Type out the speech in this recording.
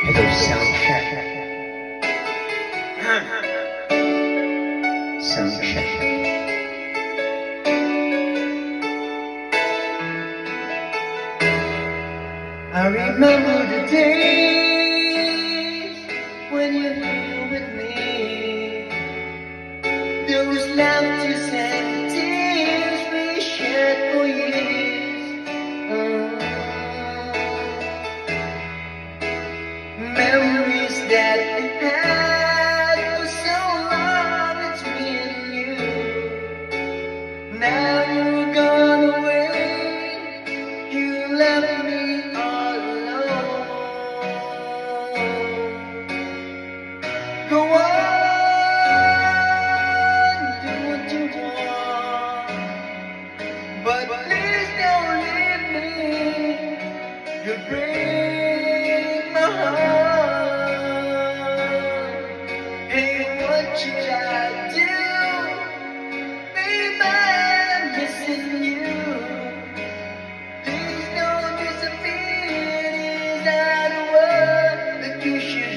Hello soundtrack. Soundtrack. I remember the days when you were here with me. Those laughs and tears we shared for years. Memories that we had for so long. It's me and you. Now you're gone away. You left me all alone. Go on, do what you want, but please don't leave me. You break my heart. Hey, what should I do? Baby, I'm missing you. Please don't disappear. Is that a word that you should